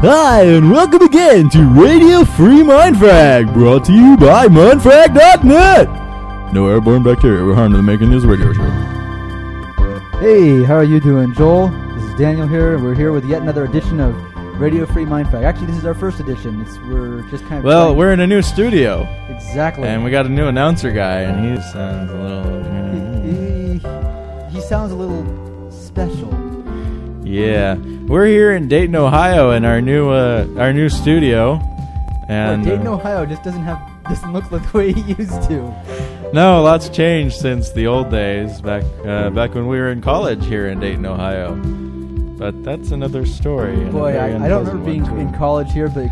Hi, and welcome again to Radio Free Mindfrag, brought to you by Mindfrag.net. No airborne bacteria were harmed in the making of this radio show. Hey, how are you doing, Joel? This is Daniel here, and we're here with yet another edition of Radio Free Mindfrag. Actually, this is our first edition. We're just kind of... Well, we're in a new studio. Exactly. And we got a new announcer guy, and he sounds a little... He sounds a little special. Yeah. We're here in Dayton, Ohio, in our new studio. And Dayton, Ohio just doesn't look like the way he used to. No, a lot's changed since the old days, back when we were in college here in Dayton, Ohio. But that's another story. Boy, I don't remember being in college here, but,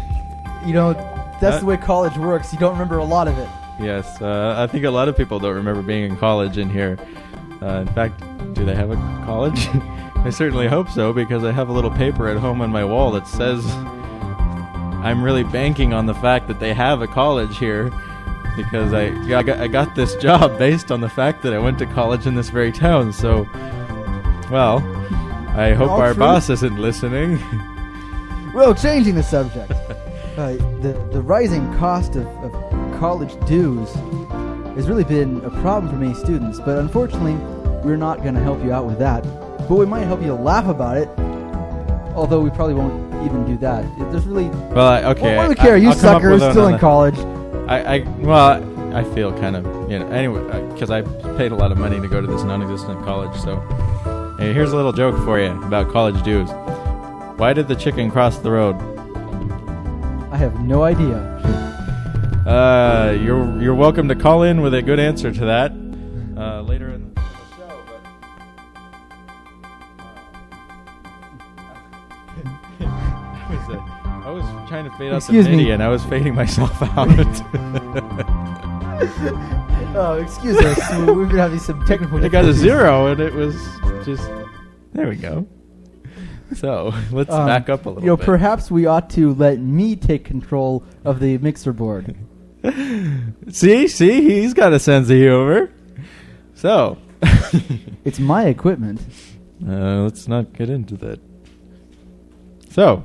you know, that's the way college works. You don't remember a lot of it. Yes, I think a lot of people don't remember being in college in here. In fact, do they have a college? I certainly hope so, because I have a little paper at home on my wall that says I'm really banking on the fact that they have a college here, because I got this job based on the fact that I went to college in this very town. So, well, I hope our boss isn't listening. Well, changing the subject. The rising cost of college dues has really been a problem for many students, but unfortunately, we're not going to help you out with that. But we might help you laugh about it, although we probably won't even do that. There's really... Well, okay. What do we care? You sucker is still in college. I feel kind of, anyway, because I paid a lot of money to go to this non-existent college, so... Hey, here's a little joke for you about college dues. Why did the chicken cross the road? I have no idea. You're welcome to call in with a good answer to that later in the show. But I was trying to fade out the MIDI, and I was fading myself out. Oh, excuse us. We've been having some technical difficulties. I got a 0, and it was just... There we go. So, let's back up a little bit. Perhaps we ought to let me take control of the mixer board. See, he's got a sense of humor. So. It's my equipment. Let's not get into that. So.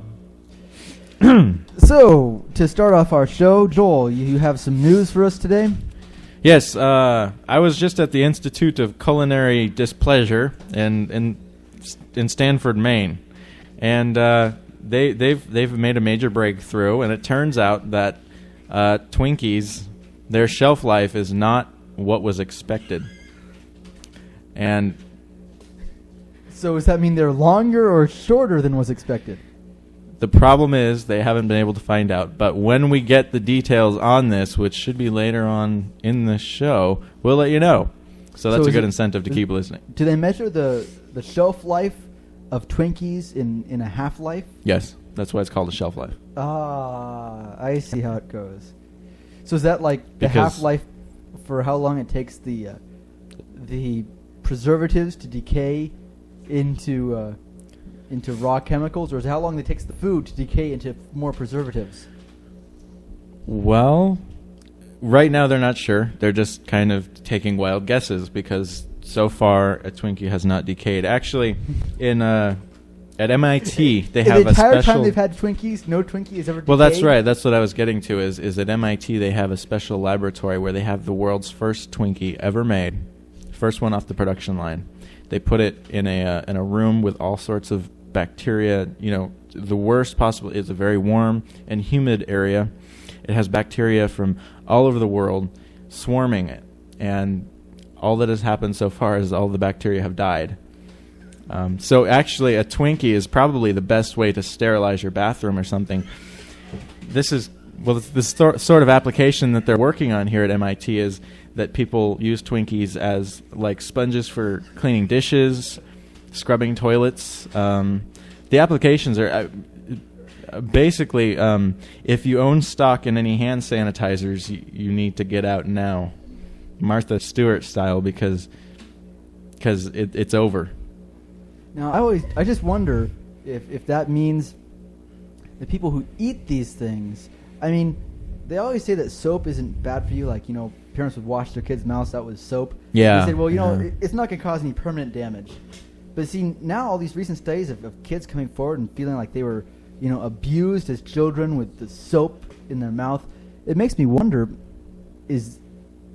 So, to start off our show, Joel, you have some news for us today? Yes, I was just at the Institute of Culinary Displeasure in Stanford, Maine, and they've made a major breakthrough, and it turns out that Twinkies, their shelf life is not what was expected. And so does that mean they're longer or shorter than was expected? The problem is they haven't been able to find out. But when we get the details on this, which should be later on in the show, we'll let you know. So that's a good incentive to keep listening. Do they measure the shelf life of Twinkies in a half-life? Yes, that's why it's called a shelf life. Ah, I see how it goes. So is that like the half-life for how long it takes the preservatives to decay into raw chemicals, or is it how long it takes the food to decay into more preservatives? Well, right now they're not sure. They're just kind of taking wild guesses, because so far a Twinkie has not decayed. Actually, at MIT they have a special... The entire time they've had Twinkies, no Twinkie has ever decayed? Well, that's right. That's what I was getting to, is at MIT they have a special laboratory where they have the world's first Twinkie ever made, first one off the production line. They put it in a room with all sorts of bacteria. The worst possible is a very warm and humid area. It has bacteria from all over the world swarming it, and all that has happened so far is all the bacteria have died. So actually a Twinkie is probably the best way to sterilize your bathroom or something. This is the sort of application that they're working on here at MIT is that people use Twinkies as like sponges for cleaning dishes, scrubbing toilets. The applications are basically, if you own stock in any hand sanitizers, you need to get out now, Martha Stewart style, because it's over. Now, I just wonder if that means the people who eat these things. I mean, they always say that soap isn't bad for you. Like, parents would wash their kids' mouths out with soap. Yeah. They said, well, it's not going to cause any permanent damage. But see, now all these recent studies of kids coming forward and feeling like they were abused as children with the soap in their mouth. It makes me wonder, is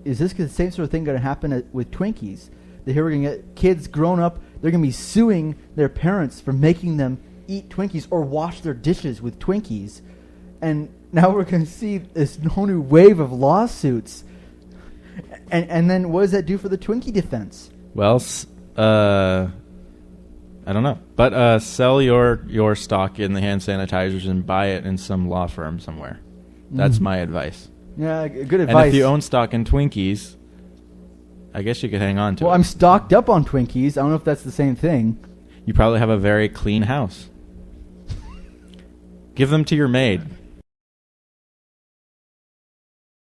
this the same sort of thing going to happen with Twinkies? That here we're going to get kids grown up, they're going to be suing their parents for making them eat Twinkies or wash their dishes with Twinkies. And now we're going to see this whole new wave of lawsuits. And then what does that do for the Twinkie defense? Well, I don't know. But sell your stock in the hand sanitizers and buy it in some law firm somewhere. That's my advice. Yeah, good advice. And if you own stock in Twinkies, I guess you could hang on to it. Well, I'm stocked up on Twinkies. I don't know if that's the same thing. You probably have a very clean house. Give them to your maid.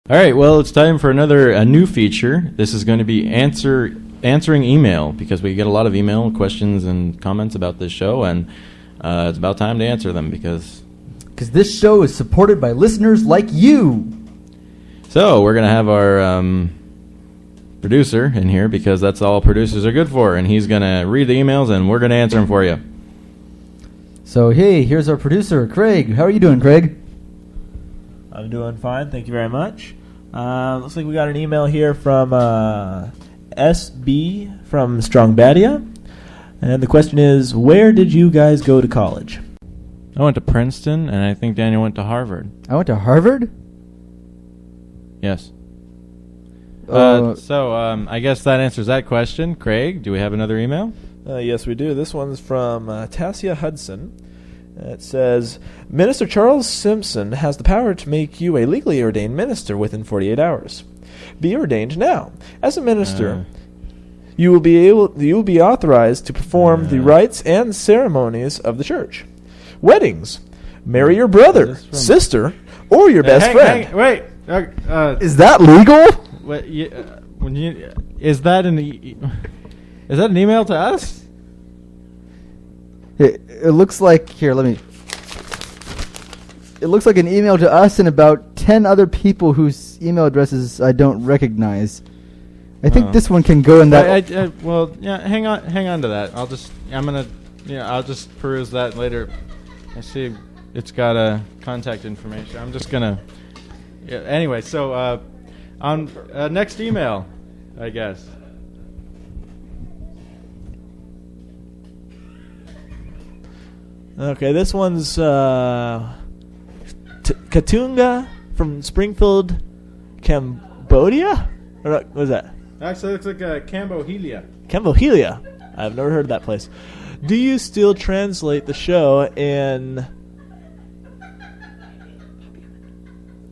All right, well, it's time for a new feature. This is going to be answering email, because we get a lot of email questions and comments about this show, and it's about time to answer them because this show is supported by listeners like you. So we're going to have our producer in here, because that's all producers are good for, and he's going to read the emails and we're going to answer them for you. So, hey, here's our producer, Craig. How are you doing, Craig? I'm doing fine, thank you very much. Looks like we got an email here from SB from Strongbadia. And the question is, where did you guys go to college? I went to Princeton, and I think Daniel went to Harvard. I went to Harvard? Yes. So I guess that answers that question. Craig, do we have another email? Yes, we do. This one's from Tassia Hudson. It says, Minister Charles Simpson has the power to make you a legally ordained minister within 48 hours. Be ordained now. As a minister, you will be authorized to perform the rites and ceremonies of the church. Weddings. Marry your brother, sister, or your best friend. Wait. Is that legal? Is that an email to us? It looks like It looks like an email to us and about 10 other people whose email addresses I don't recognize. I think this one can go in that. Hang on to that. I'll just peruse that later. I see it's got contact information. I'm just gonna. Yeah, anyway, so on next email, I guess. Okay, this one's Katunga from Springfield, Cambodia? Or what was that? Actually, it looks like Cambohelia. Cambohelia. I've never heard of that place. Do you still translate the show in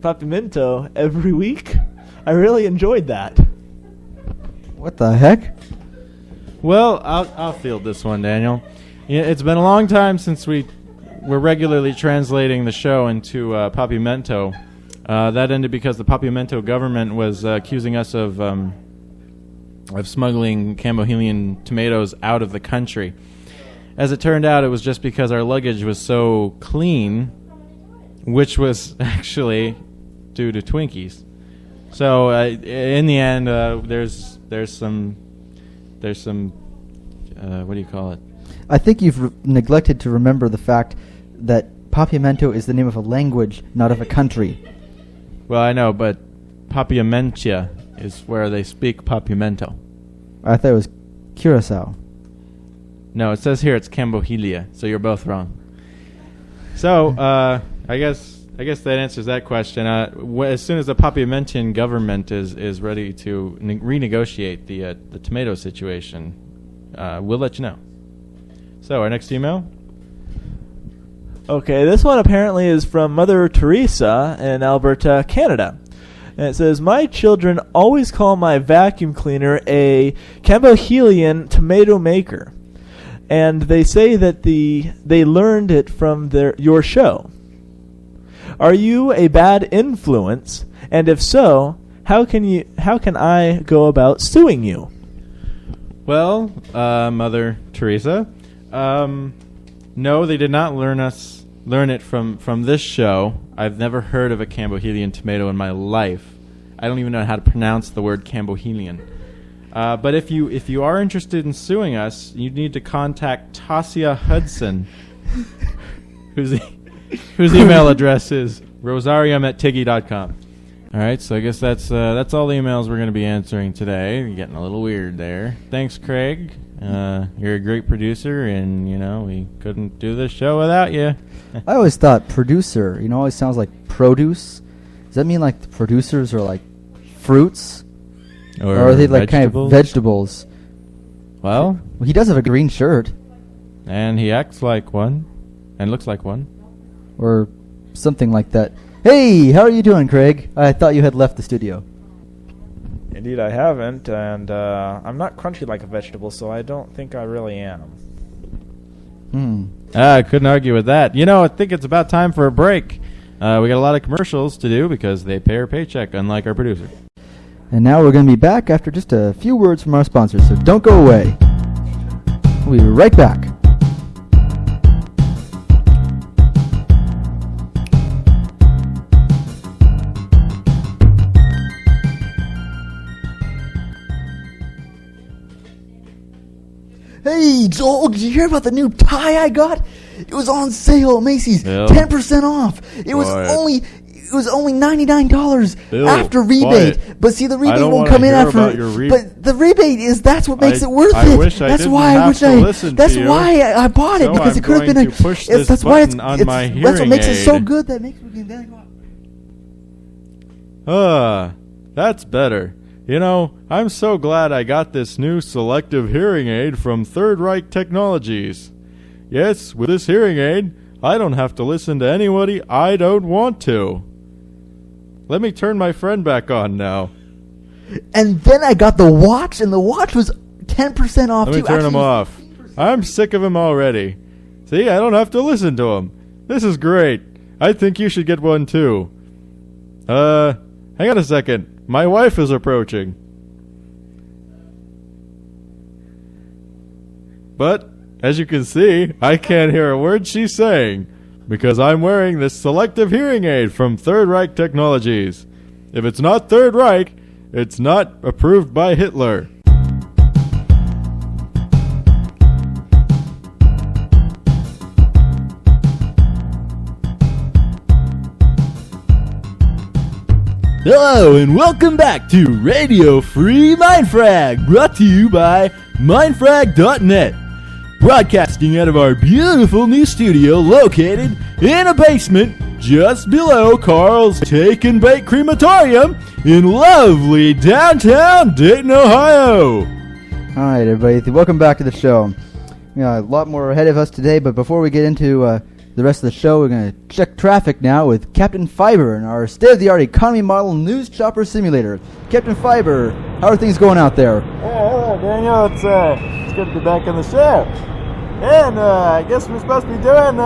Papiamento every week? I really enjoyed that. What the heck? Well, I'll field this one, Daniel. Yeah, it's been a long time since we're regularly translating the show into Papiamento. That ended because the Papiamento government was accusing us of smuggling Cambohelian tomatoes out of the country. As it turned out, it was just because our luggage was so clean, which was actually due to Twinkies. So in the end, there's some what do you call it? I think you've neglected to remember the fact that Papiamento is the name of a language, not of a country. Well, I know, but Papiamentia is where they speak Papiamento. I thought it was Curacao. No, it says here it's Cambohelia, so you're both wrong. So, I guess that answers that question. As soon as the Papiamentian government is ready to renegotiate the tomato situation, we'll let you know. So, our next email? Okay, this one apparently is from Mother Teresa in Alberta, Canada. And it says, my children always call my vacuum cleaner a Cambohelian tomato maker. And they say that they learned it from your show. Are you a bad influence? And if so, how can I go about suing you? Well, Mother Teresa, no, they did not learn it from this show. I've never heard of a Cambohelian tomato in my life. I don't even know how to pronounce the word Cambohelian. But if you are interested in suing us, you need to contact Tassia Hudson, whose whose email address is rosarium@tiggy.com. All right, so I guess that's all the emails we're going to be answering today. You're getting a little weird there. Thanks, Craig. You're a great producer, and, we couldn't do this show without you. I always thought producer, always sounds like produce. Does that mean like the producers are like fruits? Or are they like kind of vegetables? Well, he does have a green shirt. And he acts like one, and looks like one. Or something like that. Hey, how are you doing, Craig? I thought you had left the studio. Indeed, I haven't, and I'm not crunchy like a vegetable, so I don't think I really am. I couldn't argue with that. I think it's about time for a break. We got a lot of commercials to do because they pay our paycheck, unlike our producer. And now we're going to be back after just a few words from our sponsors, so don't go away. We'll be right back. Hey, Joel, did you hear about the new tie I got? It was on sale at Macy's, Bill. 10% off. It was only $99 Bill, after rebate. quiet. But see, the I rebate don't won't wanna come in hear after. about your But the rebate that's what makes it worth I it. wish I that's didn't why have to listen That's to you. why I bought it So because I'm it could have been going to push this that's why button on my that's what hearing makes it so aid. good. That makes me then That's better. I'm so glad I got this new selective hearing aid from Third Reich Technologies. Yes, with this hearing aid, I don't have to listen to anybody I don't want to. Let me turn my friend back on now. And then I got the watch, and the watch was 10% off Let too. me turn him Actually, off. I'm sick of him already. See, I don't have to listen to him. This is great. I think you should get one too. Hang on a second. My wife is approaching. But, as you can see, I can't hear a word she's saying, because I'm wearing this selective hearing aid from Third Reich Technologies. If it's not Third Reich, it's not approved by Hitler. Hello and welcome back to Radio Free Mindfrag, brought to you by Mindfrag.net. Broadcasting out of our beautiful new studio located in a basement just below Carl's Take and Bake Crematorium in lovely downtown Dayton, Ohio. All right, everybody, welcome back to the show. A lot more ahead of us today, but before we get into the rest of the show, we're going to check traffic now with Captain Fiber in our state-of-the-art economy model news chopper simulator. Captain Fiber, how are things going out there? Hello, Daniel. It's good to be back on the show. And I guess we're supposed to be doing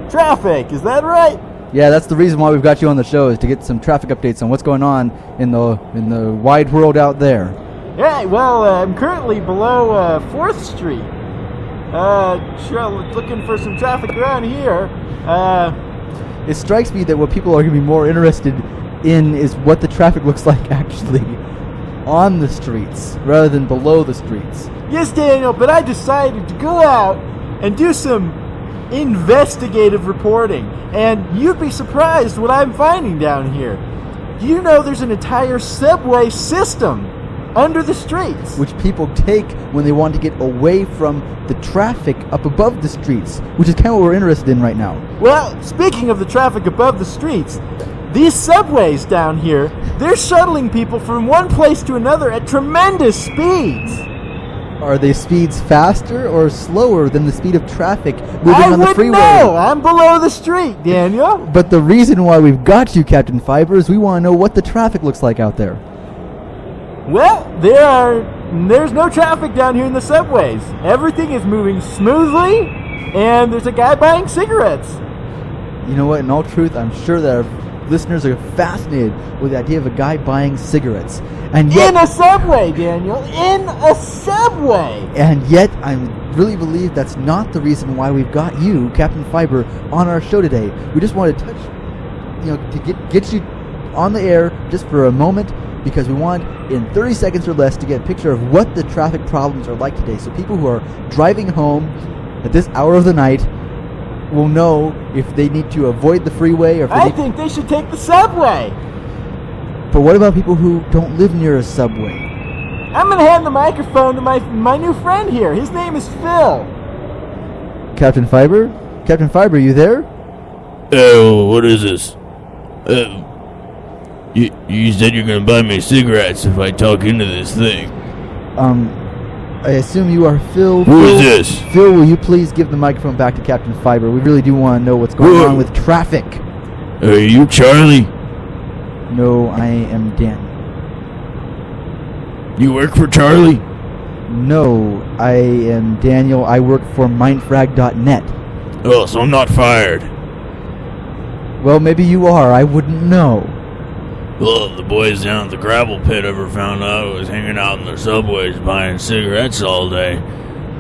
traffic. Is that right? Yeah, that's the reason why we've got you on the show, is to get some traffic updates on what's going on in the wide world out there. Yeah. Well, I'm currently below 4th Street. Looking for some traffic around here. It strikes me that what people are going to be more interested in is what the traffic looks like actually on the streets rather than below the streets. Yes, Daniel, but I decided to go out and do some investigative reporting, and you'd be surprised what I'm finding down here. Do you know there's an entire subway system under the streets? Which people take when they want to get away from the traffic up above the streets, which is kind of what we're interested in right now. Well, speaking of the traffic above the streets, these subways down here, they're shuttling people from one place to another at tremendous speeds. Are they speeds faster or slower than the speed of traffic moving on the freeway? I wouldn't know. I'm below the street, Daniel. But the reason why we've got you, Captain Fiber, is we want to know what the traffic looks like out there. Well, there's no traffic down here in the subways. Everything is moving smoothly, and there's a guy buying cigarettes. You know what? In all truth, I'm sure that our listeners are fascinated with the idea of a guy buying cigarettes. And yet, in a subway, Daniel. In a subway. And yet, I really believe that's not the reason why we've got you, Captain Fiber, on our show today. We just wanted to touch, to get you on the air just for a moment, because we want, in 30 seconds or less, to get a picture of what the traffic problems are like today. So people who are driving home at this hour of the night will know if they need to avoid the freeway or if I think they should take the subway. But what about people who don't live near a subway? I'm going to hand the microphone to my new friend here. His name is Phil. Captain Fiber? Captain Fiber, you there? Oh, what is this? You said you're gonna buy me cigarettes if I talk into this thing. I assume you are Phil. Who is this? Phil, will you please give the microphone back to Captain Fiber? We really do want to know what's going on with traffic. Are you Charlie? No, I am Dan. You work for Charlie? No, I am Daniel. I work for Mindfrag.net. Oh, so I'm not fired. Well, maybe you are. I wouldn't know. Well, if the boys down at the gravel pit ever found out I was hanging out in the subways buying cigarettes all day,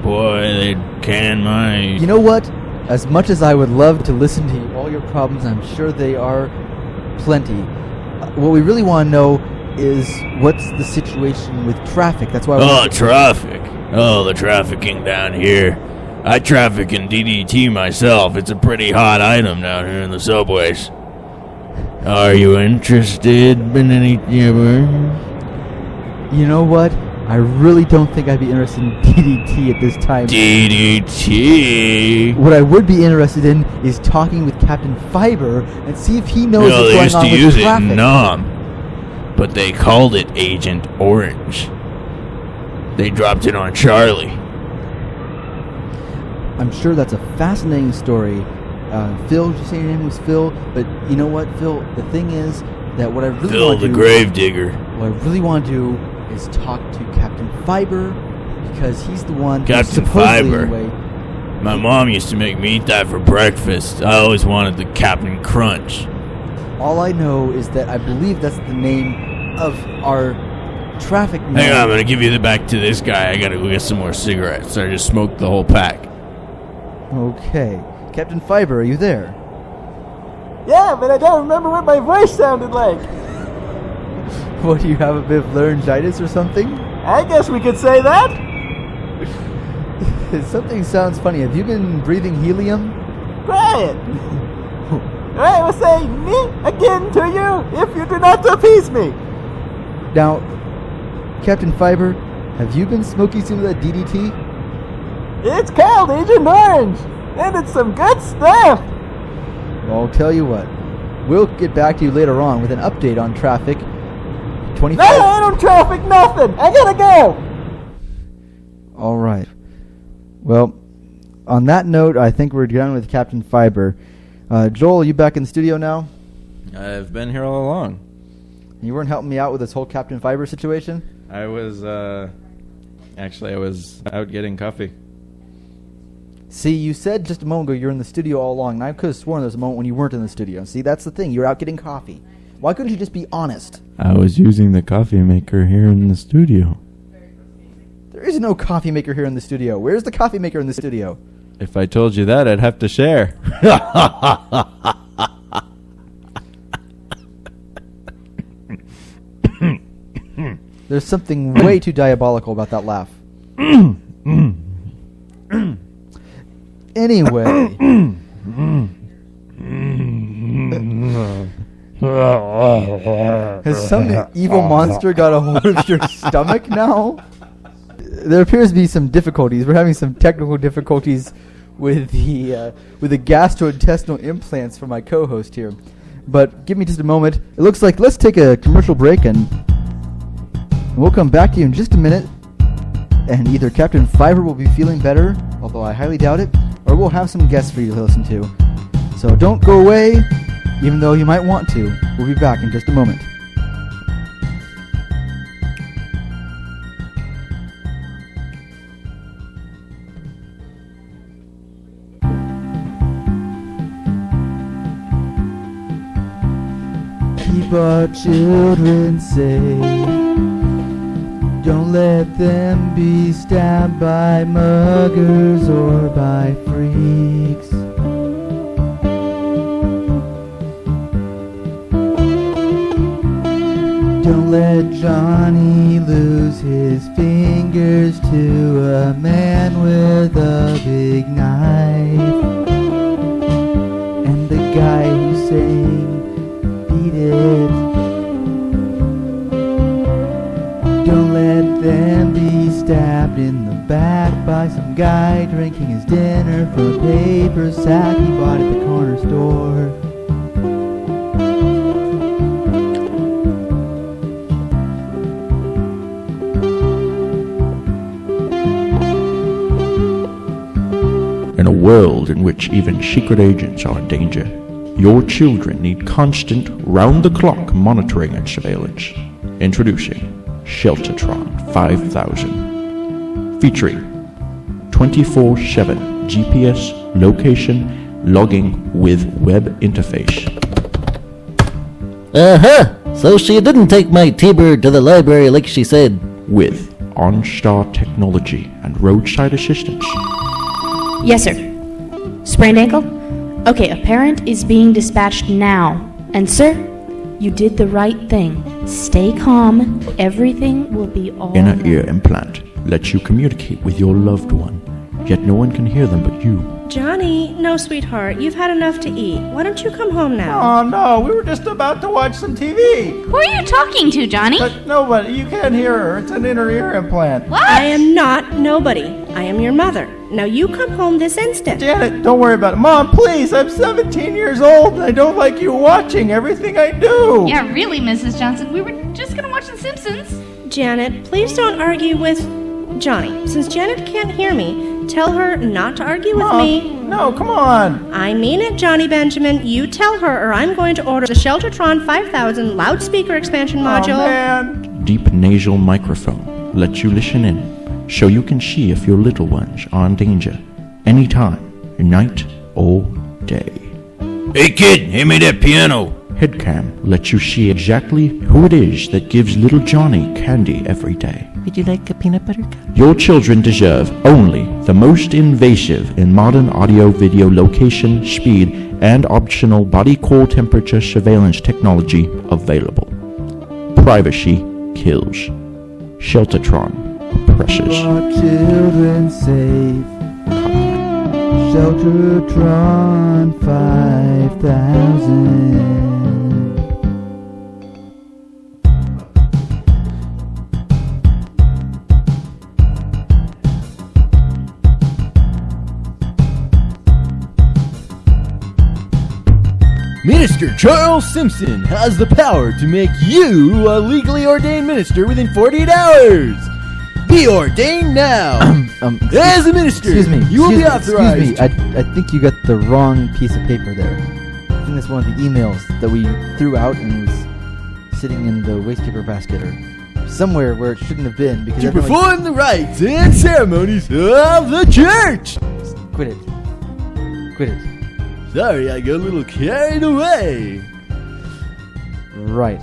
boy, they'd can my... You know what? As much as I would love to listen to all your problems, I'm sure they are plenty. What we really want to know is what's the situation with traffic. That's why. Traffic. Oh, the trafficking down here. I traffic in DDT myself. It's a pretty hot item down here in the subways. Are you interested in any... You know what? I really don't think I'd be interested in DDT at this time. DDT? What I would be interested in is talking with Captain Fiber and see if he knows what's going on with traffic. They used to use it in Nam, but they called it Agent Orange. They dropped it on Charlie. I'm sure that's a fascinating story. Phil, did you say your name was Phil? But you know what, Phil? The thing is that what I really Phil want to the do... Gravedigger. What I really want to do is talk to Captain Fiber, because he's the one Captain Fiber. My mom used to make me eat that for breakfast. I always wanted the Captain Crunch. All I know is that I believe that's the name of our traffic man. Hang on, I'm going to give you the back to this guy. I got to go get some more cigarettes. I just smoked the whole pack. Okay. Captain Fiber, are you there? Yeah, but I don't remember what my voice sounded like. What, do you have a bit of laryngitis or something? I guess we could say that. Something sounds funny. Have you been breathing helium? Quiet. I will say me again to you if you do not appease me. Now, Captain Fiber, have you been smoking some of that DDT? It's called Agent Orange, and it's some good stuff. Well, I'll tell you what. We'll get back to you later on with an update on traffic. 25. No, I don't traffic nothing. I gotta go. All right. Well, on that note, I think we're done with Captain Fiber. Joel, are you back in the studio now? I've been here all along. You weren't helping me out with this whole Captain Fiber situation? I was, actually, I was out getting coffee. See, you said just a moment ago you're in the studio all along, and I could have sworn there was a moment when you weren't in the studio. See, that's the thing. You're out getting coffee. Why couldn't you just be honest? I was using the coffee maker here in the studio. There is no coffee maker here in the studio. Where's the coffee maker in the studio? If I told you that, I'd have to share. There's something way too diabolical about that laugh. Anyway. Has some evil monster got a hold of your stomach now? There appears to be some difficulties. We're having some technical difficulties with the gastrointestinal implants for my co-host here. But give me just a moment. It looks like let's take a commercial break and we'll come back to you in just a minute. And either Captain Fiber will be feeling better, although I highly doubt it, or we'll have some guests for you to listen to. So don't go away, even though you might want to. We'll be back in just a moment. Keep our children safe. Don't let them be stabbed by muggers or by freaks. Don't let Johnny lose his fingers to a man with a big knife. stabbed in the back by some guy drinking his dinner from a paper sack he bought at the corner store. In a world in which even secret agents are in danger, your children need constant, round-the-clock monitoring and surveillance. Introducing Sheltatron 5000, featuring 24/7 GPS location logging with web interface. So she didn't take my T-Bird to the library like she said. With OnStar technology and roadside assistance. Yes, sir. Sprained ankle? Okay, a parent is being dispatched now. And, sir, you did the right thing. Stay calm. Everything will be all Inner right. ear implant lets you communicate with your loved one, yet no one can hear them but you. Johnny, no, sweetheart. You've had enough to eat. Why don't you come home now? Oh, no, we were just about to watch some TV. Who are you talking to, Johnny? But nobody, you can't hear her. It's an inner ear implant. What? I am not nobody. I am your mother. Now you come home this instant. Janet, don't worry about it. Mom, please, I'm 17 years old and I don't like you watching everything I do. Yeah, really, Mrs. Johnson. We were just gonna watch The Simpsons. Janet, please don't argue with Johnny. Since Janet can't hear me, tell her not to argue with Mom, me. No, come on. I mean it, Johnny Benjamin. You tell her or I'm going to order the Sheltatron 5000 loudspeaker expansion module. Oh, man. Deep nasal microphone lets you listen in, so you can see if your little ones are in danger, anytime, night or day. Hey kid, hand me that piano. Headcam lets you see exactly who it is that gives little Johnny candy every day. Would you like a peanut butter cup? Your children deserve only the most invasive in modern audio-video location, speed, and optional body core temperature surveillance technology available. Privacy kills. Sheltatron oppresses. Our children safe. Sheltatron 5000. Minister Charles Simpson has the power to make you a legally ordained minister within 48 hours. Be ordained now. As a minister, Excuse me. you will be Excuse authorized. me. I think you got the wrong piece of paper there. I think that's one of the emails that we threw out and was sitting in the waste paper basket or somewhere where it shouldn't have been. Because To everyone- perform the rites and ceremonies of the church. Quit it. Quit it. Sorry, I got a little carried away. Right.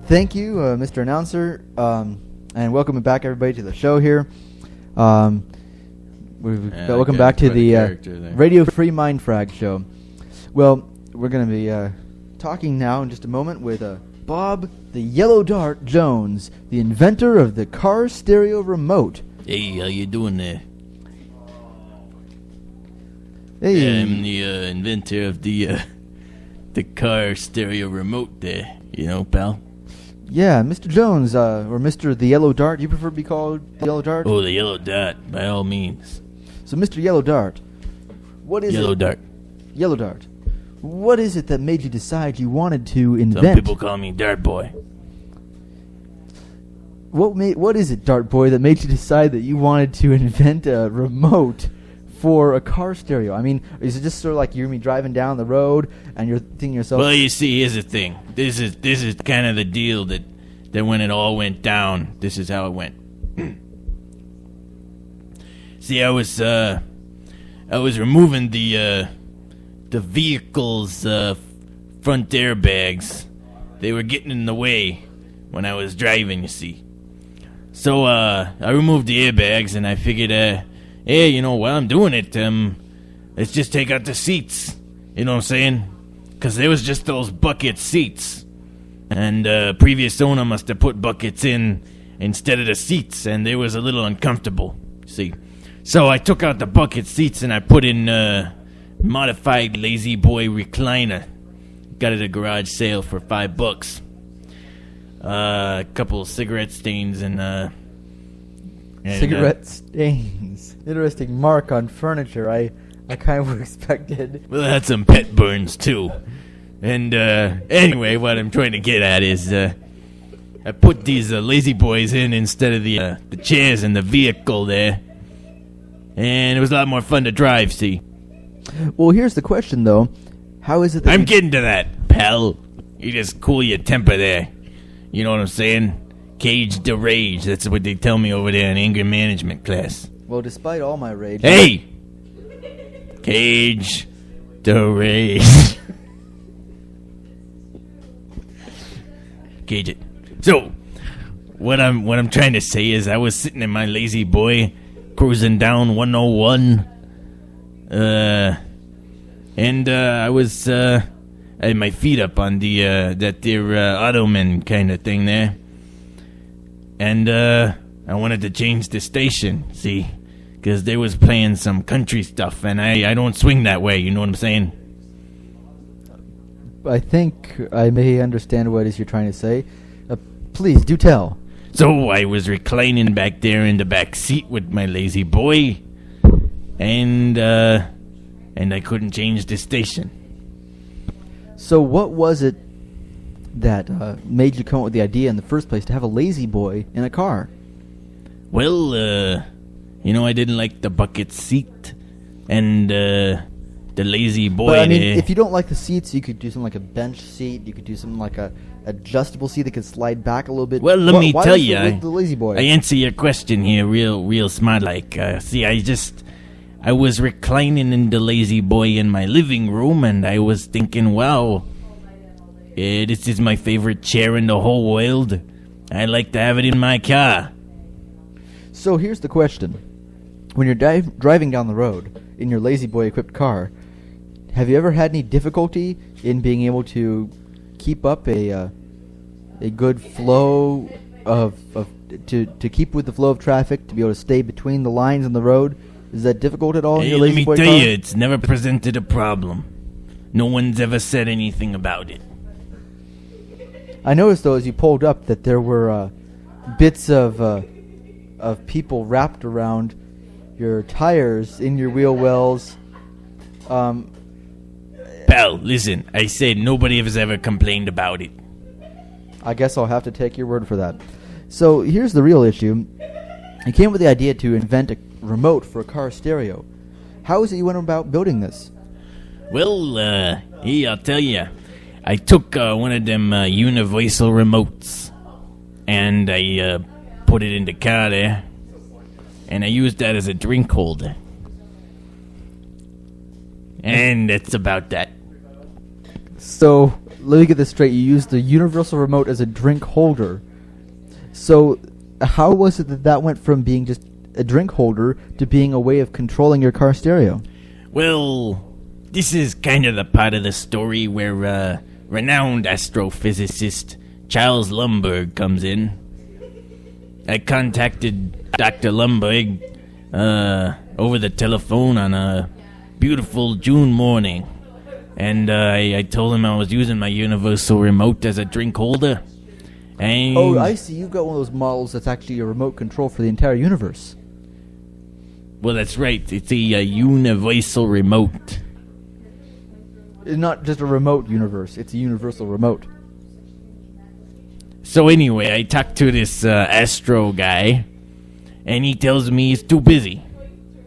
Thank you, Mr. Announcer, and welcome back, everybody, to the show here. Welcome back to the Radio Free Mindfrag show. Well, we're going to be talking now in just a moment with Bob the Yellow Dart Jones, the inventor of the car stereo remote. Hey, how you doing there? Hey. Yeah, I'm the inventor of the car stereo remote there. You know, pal? Yeah, Mr. Jones, or Mr. the Yellow Dart. You prefer to be called the Yellow Dart? Oh, the yellow dot, by all means. So, Mr. Yellow Dart, what is Yellow it? dart. Yellow Dart. What is it that made you decide you wanted to Some invent? people call me Dart Boy. What is it, Dart Boy, that made you decide that you wanted to invent a remote for a car stereo? I mean, is it just sort of like you're me driving down the road and you're thinking to yourself, Well, you see, here's the thing. This is kind of the deal that when it all went down, this is how it went. See, I was removing the vehicle's front airbags. They were getting in the way when I was driving, you see. So I removed the airbags and I figured, hey, you know, while I'm doing it, let's just take out the seats. You know what I'm saying? Because there was just those bucket seats. And previous owner must have put buckets in instead of the seats, and they was a little uncomfortable, see. So I took out the bucket seats and I put in modified Lazy Boy recliner. Got it at a garage sale for $5. A couple of cigarette stains and And, Cigarette stains. Interesting mark on furniture. I kind of expected. Well, I had some pet burns, too. And, anyway, what I'm trying to get at is, I put these lazy boys in instead of the chairs in the vehicle there. And it was a lot more fun to drive, see? Well, here's the question, though. How is it that I'm getting to that, pal. You just cool your temper there. You know what I'm saying? Cage the rage. That's what they tell me over there in anger management class. Well, despite all my rage... Hey! Cage the rage. Cage it. So, what I'm trying to say is I was sitting in my lazy boy cruising down 101. And I was I had my feet up on the that there ottoman kind of thing there. And I wanted to change the station, see? Because they was playing some country stuff, and I don't swing that way, you know what I'm saying? I think I may understand what it is you're trying to say. Please, do tell. So I was reclining back there in the back seat with my lazy boy, and I couldn't change the station. So what was it that made you come up with the idea in the first place to have a lazy boy in a car? Well, I didn't like the bucket seat and the lazy boy. But I mean, there. if you don't like the seats, you could do something like a bench seat. You could do something like a adjustable seat that could slide back a little bit. Well, let me tell you, the lazy boy. I answer your question here real smart like. See, I was reclining in the lazy boy in my living room, and I was thinking, wow, this is my favorite chair in the whole world. I'd like to have it in my car. So here's the question. When you're driving down the road in your lazy boy equipped car, have you ever had any difficulty in being able to keep up a good flow to keep with the flow of traffic, to be able to stay between the lines on the road? Is that difficult at all in your lazy boy car? Let me tell you, it's never presented a problem. No one's ever said anything about it. I noticed, though, as you pulled up, that there were bits of people wrapped around your tires in your wheel wells. Pal, listen, I said nobody has ever complained about it. I guess I'll have to take your word for that. So here's the real issue. You came up with the idea to invent a remote for a car stereo. How is it you went about building this? Well, I'll tell you. I took one of them universal remotes, and I put it in the car there, and I used that as a drink holder. And that's about that. So, let me get this straight. You used the universal remote as a drink holder. So, how was it that went from being just a drink holder to being a way of controlling your car stereo? Well, this is kind of the part of the story where renowned astrophysicist Charles Lundberg comes in. I contacted Dr. Lundberg over the telephone on a beautiful June morning, and I told him I was using my universal remote as a drink holder. And oh, I see. You've got one of those models that's actually a remote control for the entire universe. Well, that's right. It's a universal remote. It's not just a remote universe. It's a universal remote. So anyway, I talked to this Astro guy, and he tells me he's too busy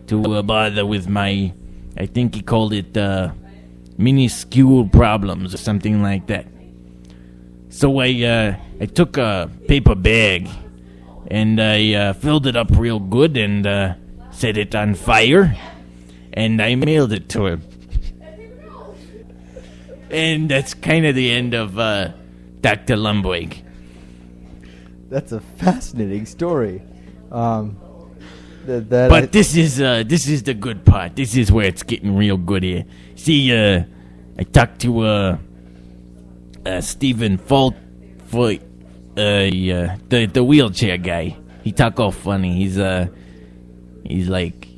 to bother with my, I think he called it minuscule problems or something like that. So I took a paper bag, and I filled it up real good and set it on fire, and I mailed it to him. And that's kind of the end of Dr. Lundberg. That's a fascinating story. But this is the good part. This is where it's getting real good here. See, I talked to Stephen Fault, the wheelchair guy. He talk all funny. He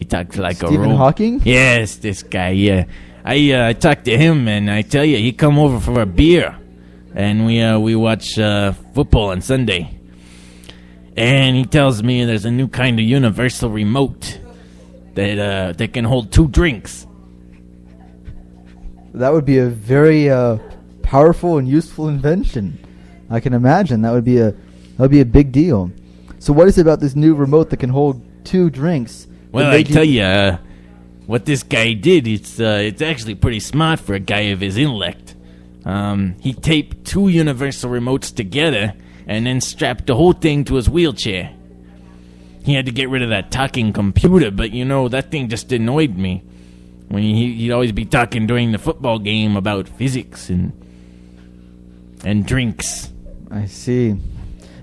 talks like Stephen a robot. Hawking? Yes, this guy. Yeah, I talked to him, and I tell you, he come over for a beer, and we watch football on Sunday. And he tells me there's a new kind of universal remote that can hold 2 drinks. That would be a very powerful and useful invention. I can imagine that would be a big deal. So what is it about this new remote that can hold 2 drinks? Well, I tell you, what this guy did, it's actually pretty smart for a guy of his intellect. He taped 2 universal remotes together and then strapped the whole thing to his wheelchair. He had to get rid of that talking computer, but that thing just annoyed me. When he'd always be talking during the football game about physics and drinks. I see.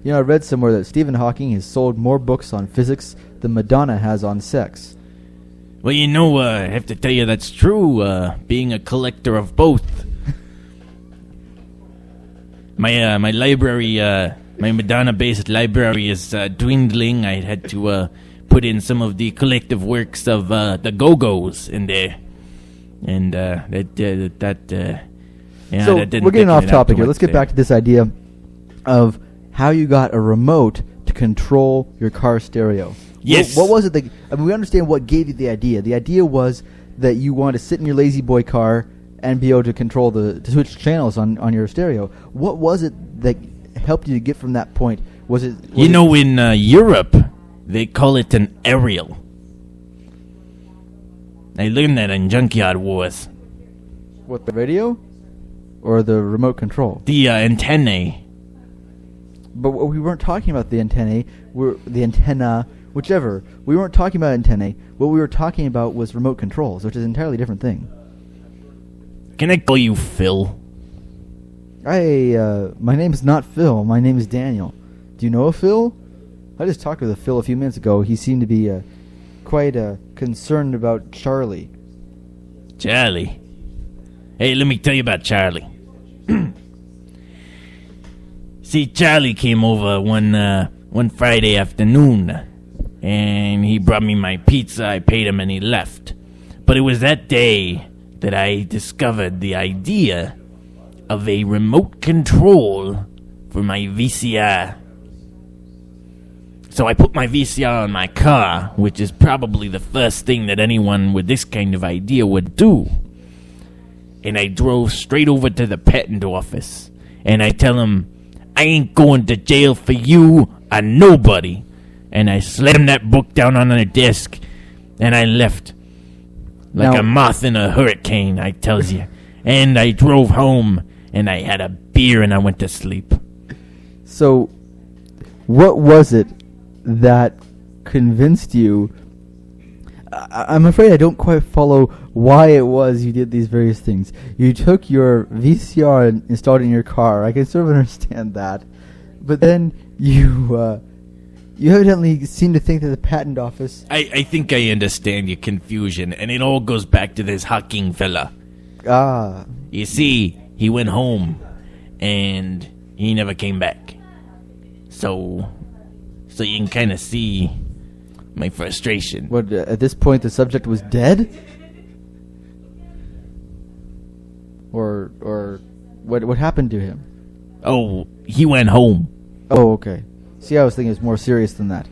I read somewhere that Stephen Hawking has sold more books on physics than Madonna has on sex. Well, I have to tell you that's true, being a collector of both. My library, my Madonna-based library is dwindling. I had to put in some of the collective works of the Go-Go's in there. And that didn't we're getting off topic here. Let's get back to this idea of how you got a remote to control your car stereo. Yes. What was it that... we understand what gave you the idea. The idea was that you wanted to sit in your lazy boy car and be able to control to switch channels on your stereo. What was it that helped you to get from that point? Was it... in Europe, they call it an aerial. I learned that in Junkyard Wars. What, the radio? Or the remote control? The antennae. But we weren't talking about the antennae. The antenna, whichever. We weren't talking about antennae. What we were talking about was remote controls, which is an entirely different thing. Can I call you Phil? My name is not Phil. My name is Daniel. Do you know a Phil? I just talked with a Phil a few minutes ago. He seemed to be quite concerned about Charlie. Charlie? Hey, let me tell you about Charlie. See, Charlie came over one Friday afternoon, and he brought me my pizza. I paid him, and he left. But it was that day that I discovered the idea of a remote control for my VCR. So I put my VCR on my car, which is probably the first thing that anyone with this kind of idea would do. And I drove straight over to the patent office, and I tell him, I ain't going to jail for you or nobody. And I slammed that book down on the desk, and I left. Like a moth in a hurricane, I tells you. And I drove home, and I had a beer, and I went to sleep. So, what was it that convinced you? I'm afraid I don't quite follow why it was you did these various things. You took your VCR and installed it in your car. I can sort of understand that. But then you evidently seem to think that the patent office... I think I understand your confusion, and it all goes back to this Hawking fella. Ah. You see, he went home, and he never came back. So you can kind of see my frustration. What, at this point the subject was dead? Or what happened to him? Oh, he went home. Oh, okay. See, I was thinking it was more serious than that.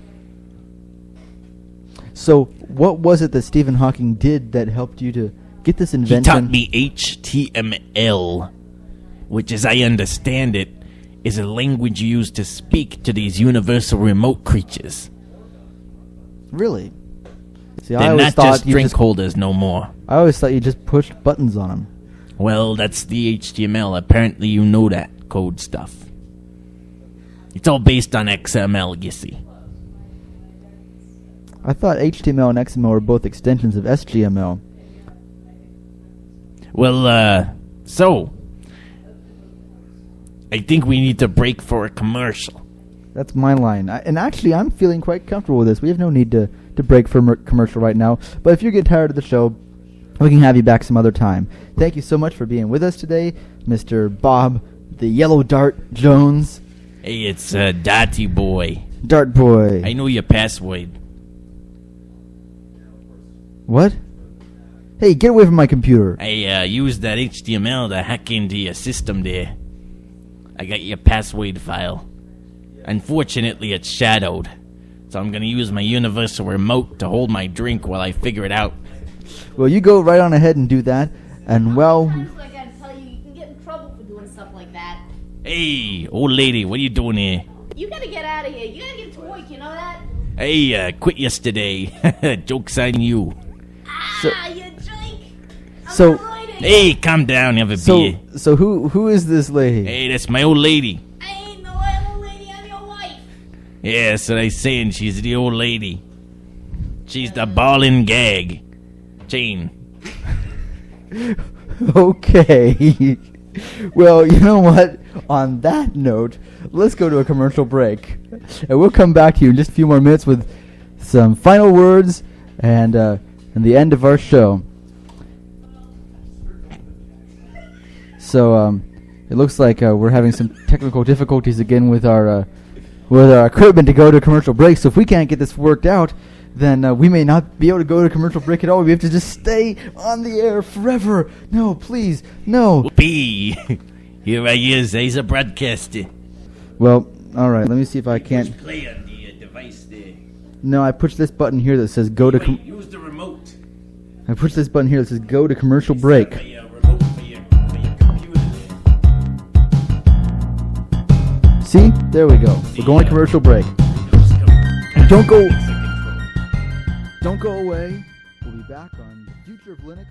So, what was it that Stephen Hawking did that helped you to get this invention? He taught me HTML, which, as I understand it, is a language used to speak to these universal remote creatures. Really? See, They're not just drink holders no more. I always thought you just pushed buttons on them. Well, that's the HTML. Apparently you know that code stuff. It's all based on XML, you see. I thought HTML and XML were both extensions of SGML. Well, so I think we need to break for a commercial. That's my line. And actually, I'm feeling quite comfortable with this. We have no need to break for a commercial right now. But if you get tired of the show, we can have you back some other time. Thank you so much for being with us today, Mr. Bob, the Yellow Dart Jones. Hey, it's Darty Boy. Dart Boy. I know your password. What? Hey, get away from my computer. I used that HTML to hack into your system there. I got your password file. Unfortunately, it's shadowed. So I'm going to use my universal remote to hold my drink while I figure it out. Well, you go right on ahead and do that. And, well... I gotta tell you, you can get in trouble for doing stuff like that. Hey, old lady, what are you doing here? You gotta get out of here. You gotta get to work, you know that? Hey, quit yesterday. Joke's on you. You drink. So... Hey, calm down, have a beer. So who is this lady? Hey, that's my old lady. I ain't no old lady, I'm your wife. Yeah, that's what I'm saying. She's the old lady. She's the ball and gag. Jane. Okay. Well, you know what? On that note, let's go to a commercial break. And we'll come back to you in just a few more minutes with some final words and the end of our show. So, it looks like we're having some technical difficulties again with our equipment to go to commercial break. So if we can't get this worked out, then we may not be able to go to commercial break at all. We have to just stay on the air forever. No, please, no. Whoopee. Here I is. He's a broadcaster. Well, all right. Let me see if I can't. Play on the device there. No, I pushed this button here that says go to. Use the remote. I pushed this button here that says go to commercial break. Remote for your computer there. See? There we go. We're going to commercial break. Don't go away. We'll be back on the Future of Linux